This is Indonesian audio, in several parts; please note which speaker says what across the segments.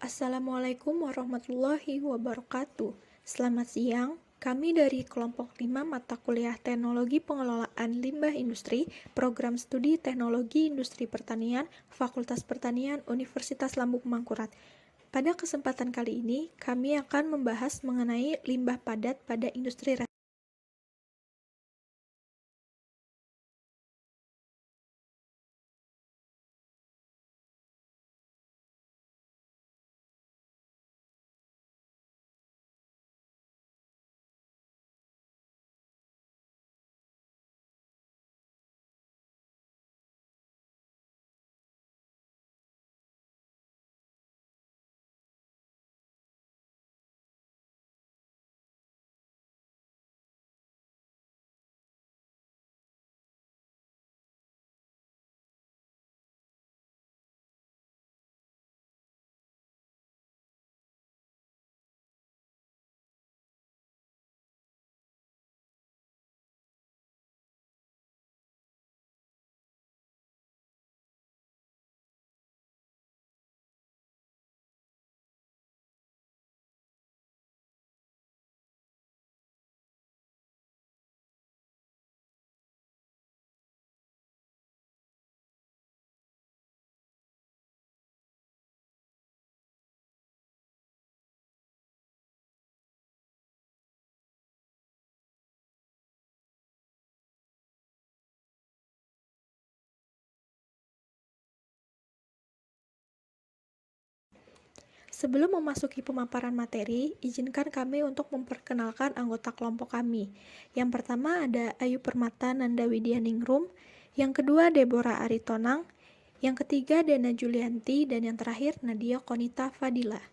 Speaker 1: Assalamualaikum warahmatullahi wabarakatuh. Selamat siang, kami dari kelompok 5 mata kuliah Teknologi Pengelolaan Limbah Industri, Program Studi Teknologi Industri Pertanian, Fakultas Pertanian, Universitas Lambung Mangkurat. Pada kesempatan kali ini, kami akan membahas mengenai limbah padat pada industri. Sebelum memasuki pemaparan materi, izinkan kami untuk memperkenalkan anggota kelompok kami. Yang pertama ada Ayu Permata Nanda Widyaningrum, yang kedua Deborah Aritonang, yang ketiga Dana Julianti, dan yang terakhir Nadia Konita Fadila.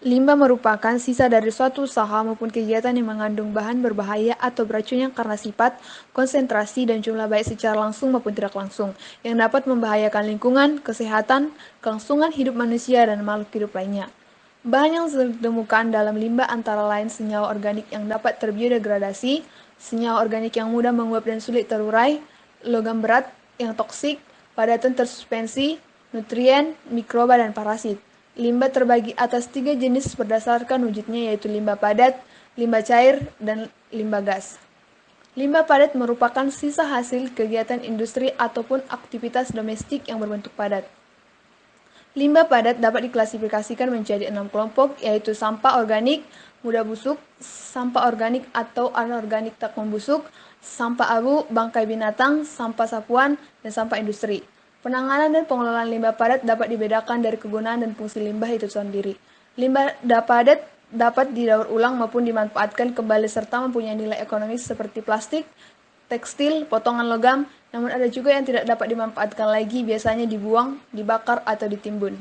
Speaker 2: Limbah merupakan sisa dari suatu usaha maupun kegiatan yang mengandung bahan berbahaya atau beracun yang karena sifat, konsentrasi, dan jumlah baik secara langsung maupun tidak langsung, yang dapat membahayakan lingkungan, kesehatan, kelangsungan hidup manusia, dan makhluk hidup lainnya. Bahan yang ditemukan dalam limbah antara lain senyawa organik yang dapat terbiodegradasi, senyawa organik yang mudah menguap dan sulit terurai, logam berat yang toksik, padatan tersuspensi, nutrien, mikroba, dan parasit. Limbah terbagi atas 3 jenis berdasarkan wujudnya, yaitu limbah padat, limbah cair, dan limbah gas. Limbah padat merupakan sisa hasil kegiatan industri ataupun aktivitas domestik yang berbentuk padat. Limbah padat dapat diklasifikasikan menjadi 6 kelompok, yaitu sampah organik, mudah busuk, sampah organik atau anorganik tak membusuk, sampah abu, bangkai binatang, sampah sapuan, dan sampah industri. Penanganan dan pengelolaan limbah padat dapat dibedakan dari kegunaan dan fungsi limbah itu sendiri. Limbah padat dapat didaur ulang maupun dimanfaatkan kembali serta mempunyai nilai ekonomis seperti plastik, tekstil, potongan logam, namun ada juga yang tidak dapat dimanfaatkan lagi, biasanya dibuang, dibakar, atau ditimbun.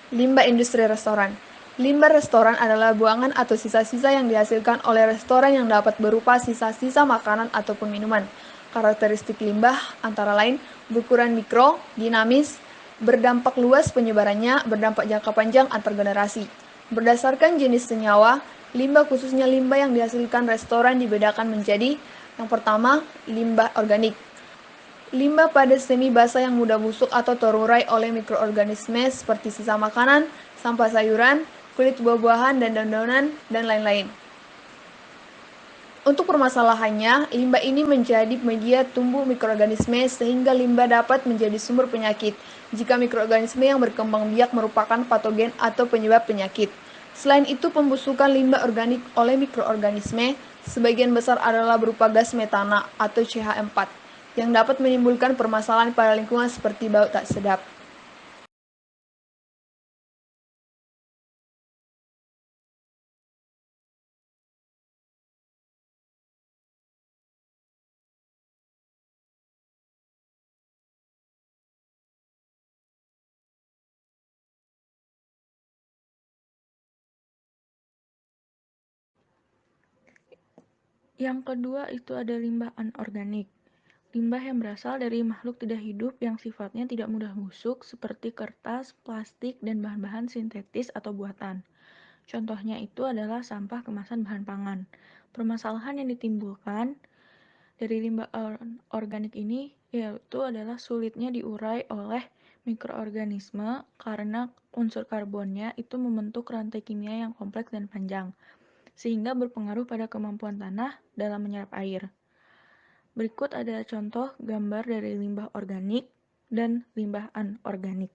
Speaker 2: Limbah industri restoran. Limbah restoran adalah buangan atau sisa-sisa yang dihasilkan oleh restoran yang dapat berupa sisa-sisa makanan ataupun minuman. Karakteristik limbah antara lain berukuran mikro, dinamis, berdampak luas penyebarannya, berdampak jangka panjang antar generasi. Berdasarkan jenis senyawa, limbah khususnya limbah yang dihasilkan restoran dibedakan menjadi yang pertama, limbah organik. Limbah padat semi basah yang mudah busuk atau terurai oleh mikroorganisme seperti sisa makanan, sampah sayuran, kulit buah-buahan dan daun-daunan, dan lain-lain. Untuk permasalahannya, limbah ini menjadi media tumbuh mikroorganisme sehingga limbah dapat menjadi sumber penyakit jika mikroorganisme yang berkembang biak merupakan patogen atau penyebab penyakit. Selain itu, pembusukan limbah organik oleh mikroorganisme sebagian besar adalah berupa gas metana atau CH4 yang dapat menimbulkan permasalahan pada lingkungan seperti bau tak sedap.
Speaker 1: Yang kedua itu ada limbah anorganik.
Speaker 3: Limbah yang berasal dari makhluk tidak hidup yang sifatnya tidak mudah busuk seperti kertas, plastik, dan bahan-bahan sintetis atau buatan. Contohnya itu adalah sampah kemasan bahan pangan. Permasalahan yang ditimbulkan dari limbah organik ini yaitu adalah sulitnya diurai oleh mikroorganisme karena unsur karbonnya itu membentuk rantai kimia yang kompleks dan panjang, sehingga berpengaruh pada kemampuan tanah dalam menyerap air. Berikut ada contoh gambar dari limbah organik dan limbah anorganik.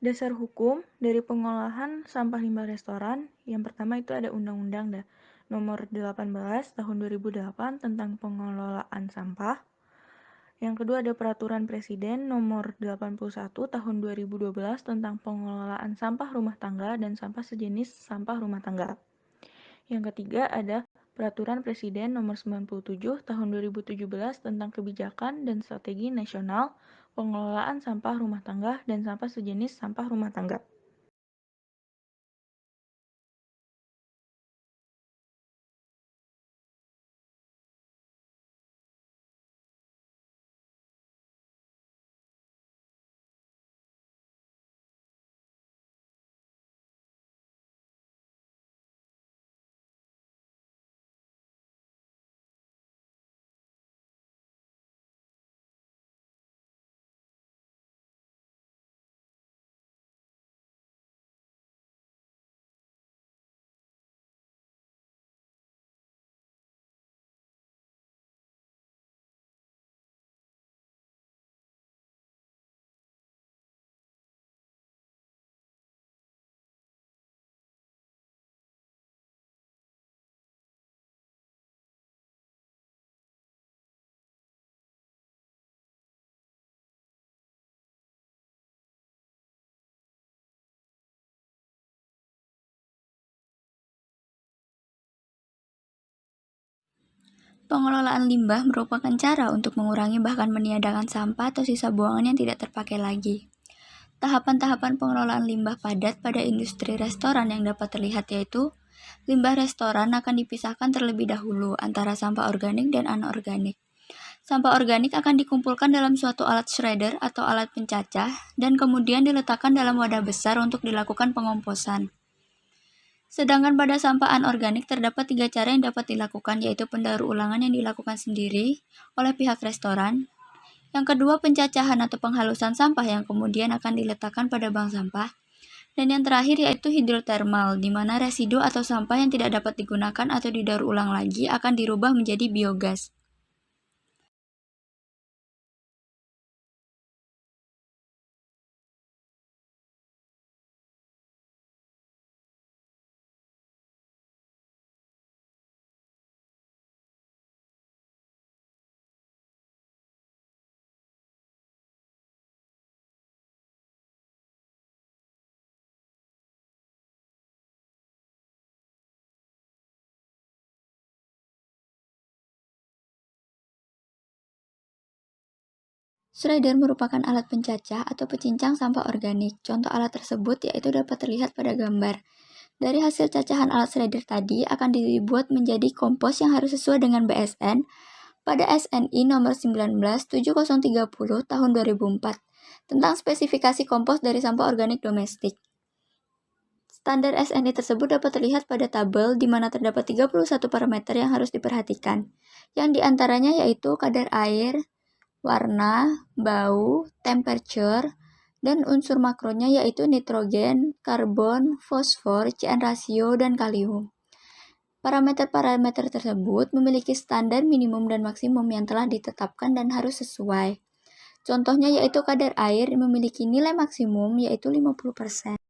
Speaker 3: Dasar hukum dari pengolahan sampah limbah restoran, yang pertama itu ada Undang-Undang Nomor 18 Tahun 2008 tentang pengelolaan sampah. Yang kedua ada Peraturan Presiden Nomor 81 Tahun 2012 tentang pengelolaan sampah rumah tangga dan sampah sejenis sampah rumah tangga. Yang ketiga ada Peraturan Presiden Nomor 97 Tahun 2017 tentang kebijakan dan strategi nasional pengelolaan sampah rumah tangga dan sampah sejenis sampah rumah tangga.
Speaker 4: Pengelolaan limbah merupakan cara untuk mengurangi bahkan meniadakan sampah atau sisa buangan yang tidak terpakai lagi. Tahapan-tahapan pengelolaan limbah padat pada industri restoran yang dapat terlihat yaitu limbah restoran akan dipisahkan terlebih dahulu antara sampah organik dan anorganik. Sampah organik akan dikumpulkan dalam suatu alat shredder atau alat pencacah dan kemudian diletakkan dalam wadah besar untuk dilakukan pengomposan. Sedangkan pada sampah anorganik terdapat 3 cara yang dapat dilakukan, yaitu pendaur ulangan yang dilakukan sendiri oleh pihak restoran. Yang kedua, pencacahan atau penghalusan sampah yang kemudian akan diletakkan pada bank sampah. Dan yang terakhir yaitu hidrotermal, di mana residu atau sampah yang tidak dapat digunakan atau didaur ulang lagi akan dirubah menjadi biogas. Shredder merupakan alat pencacah atau pecincang sampah organik. Contoh alat tersebut yaitu dapat terlihat pada gambar. Dari hasil cacahan alat shredder tadi akan dibuat menjadi kompos yang harus sesuai dengan BSN pada SNI nomor 197030 tahun 2004 tentang spesifikasi kompos dari sampah organik domestik. Standar SNI tersebut dapat terlihat pada tabel di mana terdapat 31 parameter yang harus diperhatikan, yang diantaranya yaitu kadar air, warna, bau, temperature, dan unsur makronya yaitu nitrogen, karbon, fosfor, CN rasio, dan kalium. Parameter-parameter tersebut memiliki standar minimum dan maksimum yang telah ditetapkan dan harus sesuai. Contohnya yaitu kadar air memiliki nilai maksimum yaitu 50%.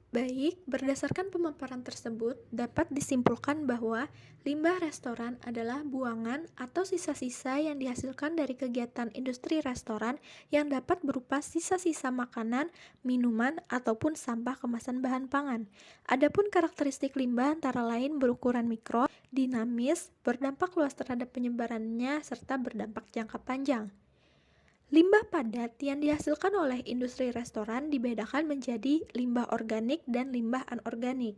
Speaker 1: Baik, berdasarkan pemaparan tersebut, dapat disimpulkan bahwa limbah restoran adalah buangan atau sisa-sisa yang dihasilkan dari kegiatan industri restoran yang dapat berupa sisa-sisa makanan, minuman, ataupun sampah kemasan bahan pangan. Adapun karakteristik limbah antara lain berukuran mikro, dinamis, berdampak luas terhadap penyebarannya, serta berdampak jangka panjang. Limbah padat yang dihasilkan oleh industri restoran dibedakan menjadi limbah organik dan limbah anorganik.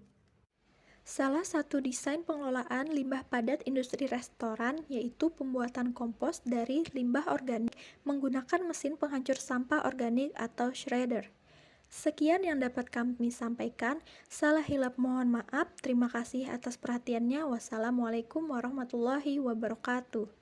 Speaker 1: Salah satu desain pengelolaan limbah padat industri restoran yaitu pembuatan kompos dari limbah organik menggunakan mesin penghancur sampah organik atau shredder. Sekian yang dapat kami sampaikan. Salah hilap mohon maaf. Terima kasih atas perhatiannya. Wassalamualaikum warahmatullahi wabarakatuh.